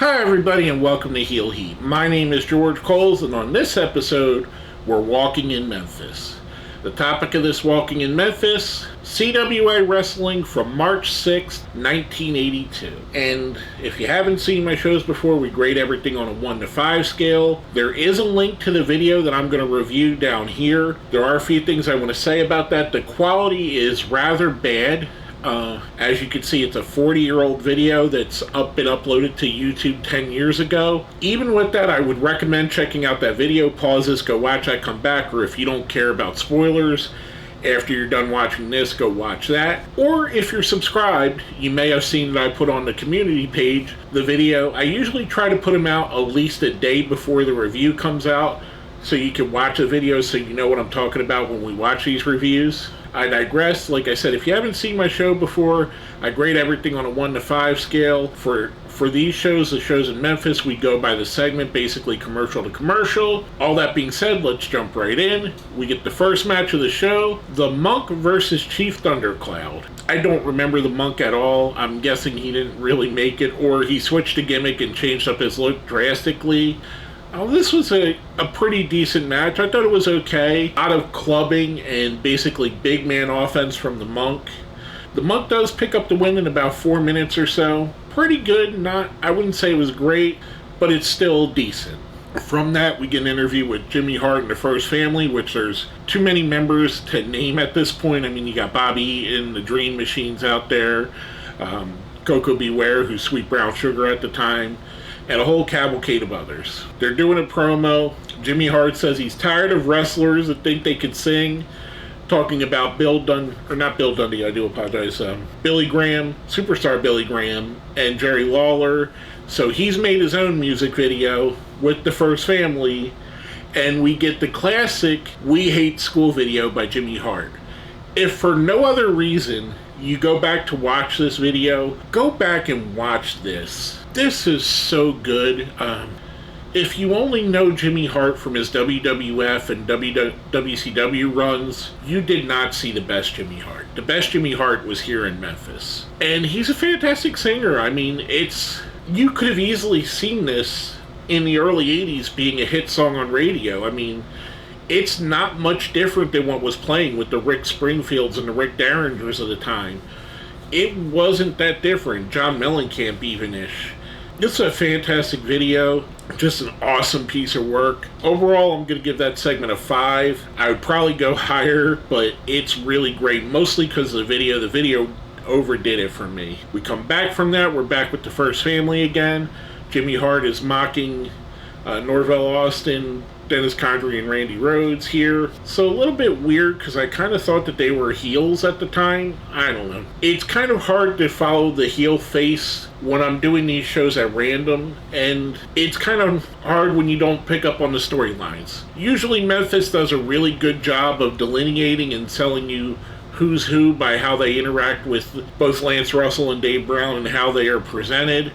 Hi everybody and welcome to Heel Heat. My name is George Coles and on this episode we're walking in Memphis. The topic of this Walking in Memphis, CWA Wrestling from March 6th, 1982. And if you haven't seen my shows before, we grade everything on a 1 to 5 scale. There is a link to the video that I'm going to review down here. There are a few things I want to say about that. The quality is rather bad. As you can see, it's a 40-year-old video that's been uploaded to YouTube 10 years ago. Even with that, I would recommend checking out that video. Pause this, go watch that, come back, or if you don't care about spoilers, after you're done watching this, go watch that. Or if you're subscribed, you may have seen that I put on the community page the video. I usually try to put them out at least a day before the review comes out, so you can watch the video so you know what I'm talking about when we watch these reviews. I digress. Like I said, if you haven't seen my show before, I grade everything on a 1 to 5 scale. For these shows, the shows in Memphis, we go by the segment, basically commercial to commercial. All that being said, let's jump right in. We get the first match of the show, The Monk versus Chief Thundercloud. I don't remember the Monk at all. I'm guessing he didn't really make it, or he switched a gimmick and changed up his look drastically. This was a pretty decent match. I thought it was okay. A lot of clubbing and basically big man offense from the Monk. The Monk does pick up the win in about 4 minutes or so. Pretty good. I wouldn't say it was great, but it's still decent. From that, we get an interview with Jimmy Hart and the First Family, which there's too many members to name at this point. I mean, you got Bobby Eaton, the Dream Machines out there, Coco Beware, who's Sweet Brown Sugar at the time, and a whole cavalcade of others. They're doing a promo. Jimmy Hart says he's tired of wrestlers that think they could sing, talking about Billy Graham, superstar Billy Graham, and Jerry Lawler. So he's made his own music video with the First Family, and we get the classic We Hate School video by Jimmy Hart. If for no other reason you go back to watch this video, go back and watch this. This is so good. If you only know Jimmy Hart from his WWF and WCW runs, you did not see the best Jimmy Hart. The best Jimmy Hart was here in Memphis. And he's a fantastic singer. I mean, you could have easily seen this in the early 80s being a hit song on radio. I mean, it's not much different than what was playing with the Rick Springfields and the Rick Derringers of the time. It wasn't that different. John Mellencamp even-ish. This is a fantastic video. Just an awesome piece of work. Overall, I'm going to give that segment a 5. I would probably go higher, but it's really great, mostly because of the video. The video overdid it for me. We come back from that. We're back with the First Family again. Jimmy Hart is mocking Norvell Austin, Dennis Condrey, and Randy Rhodes here. So a little bit weird because I kind of thought that they were heels at the time. I don't know. It's kind of hard to follow the heel face when I'm doing these shows at random, and it's kind of hard when you don't pick up on the storylines. Usually Memphis does a really good job of delineating and telling you who's who by how they interact with both Lance Russell and Dave Brown and how they are presented.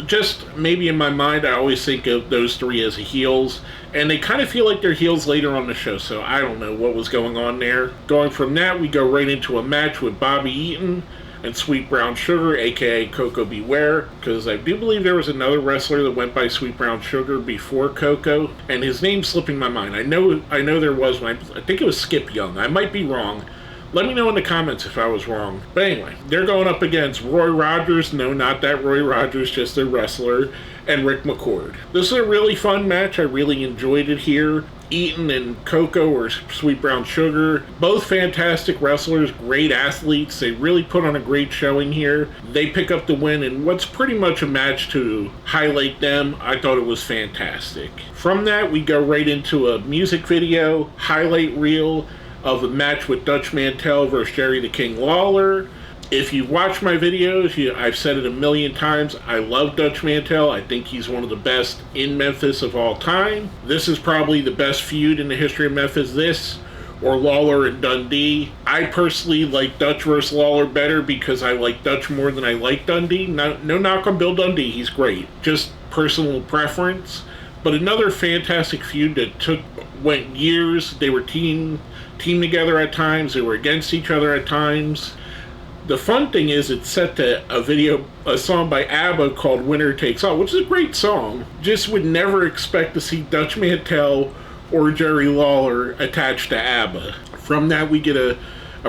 Just maybe in my mind, I always think of those three as heels, and they kind of feel like they're heels later on the show, so I don't know what was going on there. Going from that, we go right into a match with Bobby Eaton and Sweet Brown Sugar, aka Coco Beware, because I do believe there was another wrestler that went by Sweet Brown Sugar before Coco, and his name's slipping my mind. I know there was one. I think it was Skip Young. I might be wrong. Let me know in the comments if I was wrong. But anyway, they're going up against Roy Rogers. No, not that Roy Rogers, just their wrestler. And Rick McCord. This is a really fun match. I really enjoyed it here. Eaton and Coco, or Sweet Brown Sugar, both fantastic wrestlers, great athletes. They really put on a great showing here. They pick up the win in what's pretty much a match to highlight them. I thought it was fantastic. From that, we go right into a music video, highlight reel, of a match with Dutch Mantel versus Jerry the King Lawler. If you've watched my videos, I've said it a million times, I love Dutch Mantel. I think he's one of the best in Memphis of all time. This is probably the best feud in the history of Memphis. This, or Lawler and Dundee. I personally like Dutch versus Lawler better because I like Dutch more than I like Dundee. No knock on Bill Dundee, he's great. Just personal preference. But another fantastic feud that went years. They were teamed together at times. They were against each other at times. The fun thing is it's set to a song by ABBA called Winner Takes All, which is a great song. Just would never expect to see Dutch Mantel or Jerry Lawler attached to ABBA. From that, we get a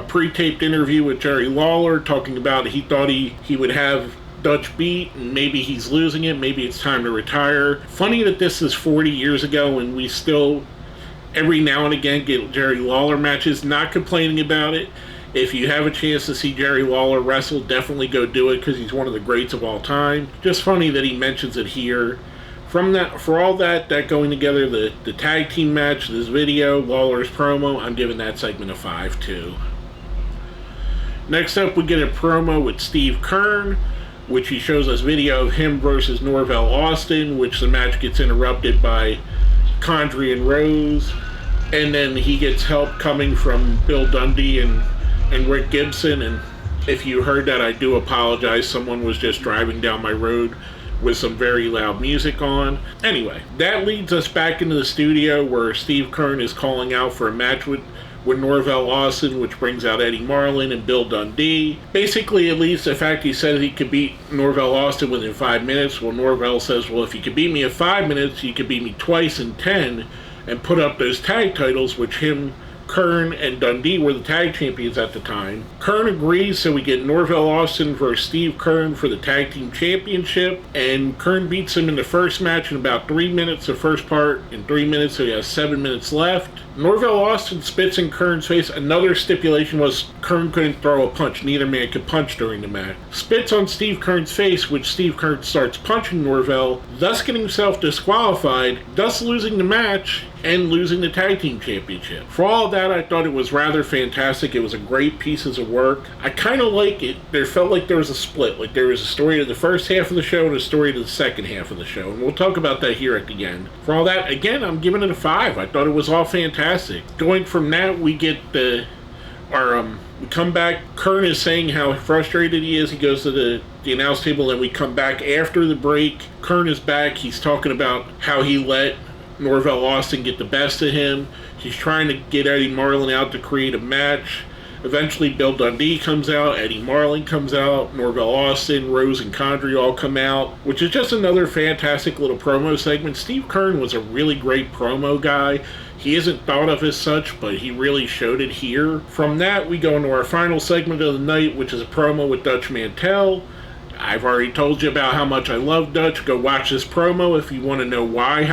pre-taped interview with Jerry Lawler talking about he thought he would have Dutch beat, and maybe he's losing it, maybe it's time to retire. Funny that this is 40 years ago and we still, every now and again, get Jerry Lawler matches. Not complaining about it. If you have a chance to see Jerry Lawler wrestle, definitely go do it because he's one of the greats of all time. Just funny that he mentions it here. From that, for all that going together, the tag team match, this video, Lawler's promo, I'm giving that segment a 5 too. Next up, we get a promo with Steve Kern, which he shows us video of him versus Norvell Austin, which the match gets interrupted by Condrey and Rose, and then he gets help coming from Bill Dundee and Rick Gibson. And if you heard that, I do apologize. Someone was just driving down my road with some very loud music on. Anyway, that leads us back into the studio where Steve Kern is calling out for a match with Norvell Austin, which brings out Eddie Marlin and Bill Dundee. Basically, at least the fact he said he could beat Norvell Austin within 5 minutes. Well, Norvell says, well, if you could beat me in 5 minutes, you could beat me twice in 10 and put up those tag titles, which Kern and Dundee were the tag champions at the time. Kern agrees, so we get Norvell Austin versus Steve Kern for the tag team championship, and Kern beats him in the first match in about 3 minutes, the first part in 3 minutes, so he has 7 minutes left. Norvell Austin spits in Kern's face. Another stipulation was Kern couldn't throw a punch. Neither man could punch during the match. Spits on Steve Kern's face, which Steve Kern starts punching Norvell, thus getting himself disqualified, thus losing the match and losing the tag team championship. For all of that, I thought it was rather fantastic. It was a great pieces of work. I kind of like it. There felt like there was a split. Like there was a story to the first half of the show and a story to the second half of the show. And we'll talk about that here at the end. For all that, again, I'm giving it a 5. I thought it was all fantastic. Going from that, we get we come back. Kern is saying how frustrated he is. He goes to the announce table, and we come back after the break. Kern is back. He's talking about how he let Norvell Austin get the best of him. He's trying to get Eddie Marlin out to create a match. Eventually, Bill Dundee comes out, Eddie Marlin comes out, Norvell Austin, Rose, and Condrey all come out, which is just another fantastic little promo segment. Steve Kern was a really great promo guy. He isn't thought of as such, but he really showed it here. From that, we go into our final segment of the night, which is a promo with Dutch Mantel. I've already told you about how much I love Dutch. Go watch this promo if you want to know why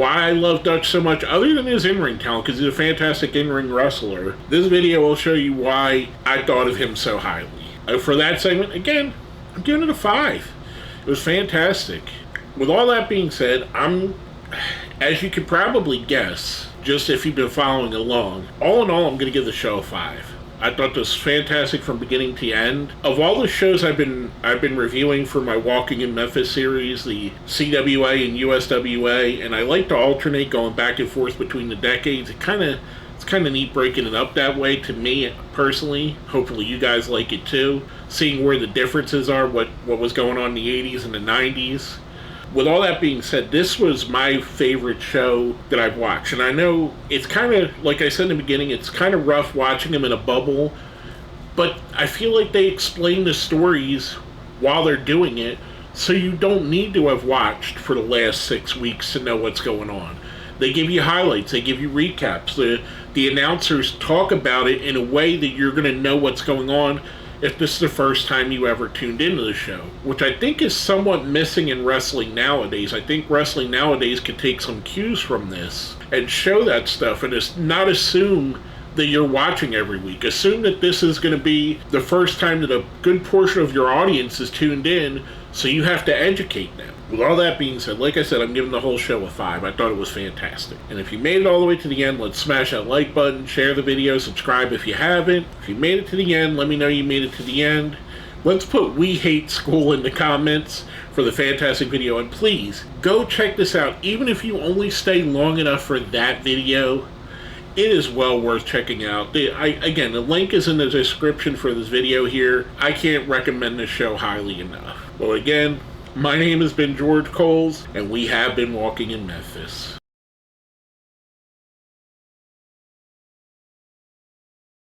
I love Dutch so much, other than his in-ring talent, because he's a fantastic in-ring wrestler. This video will show you why I thought of him so highly. For that segment, again, I'm giving it a 5. It was fantastic. With all that being said, as you can probably guess, just if you've been following along, all in all, I'm going to give the show a 5. I thought this was fantastic from beginning to end. Of all the shows I've been reviewing for my Walking in Memphis series, the CWA and USWA, and I like to alternate going back and forth between the decades. It's kind of neat breaking it up that way to me personally. Hopefully you guys like it too. Seeing where the differences are, what was going on in the 80s and the 90s. With all that being said, this was my favorite show that I've watched. And I know it's kind of, like I said in the beginning, it's kind of rough watching them in a bubble. But I feel like they explain the stories while they're doing it, so you don't need to have watched for the last 6 weeks to know what's going on. They give you highlights, they give you recaps. The announcers talk about it in a way that you're going to know what's going on if this is the first time you ever tuned into the show, which I think is somewhat missing in wrestling nowadays. I think wrestling nowadays could take some cues from this and show that stuff, and just not assume that you're watching every week. Assume that this is going to be the first time that a good portion of your audience is tuned in, so you have to educate them. With all that being said, like I said, I'm giving the whole show a 5. I thought it was fantastic. And if you made it all the way to the end, let's smash that like button, share the video, subscribe if you haven't. If you made it to the end, let me know you made it to the end. Let's put "We Hate School" in the comments for the fantastic video. And please, go check this out. Even if you only stay long enough for that video, it is well worth checking out. Again, the link is in the description for this video here. I can't recommend this show highly enough. Well, again, my name has been George Coles, and we have been Walking in Memphis.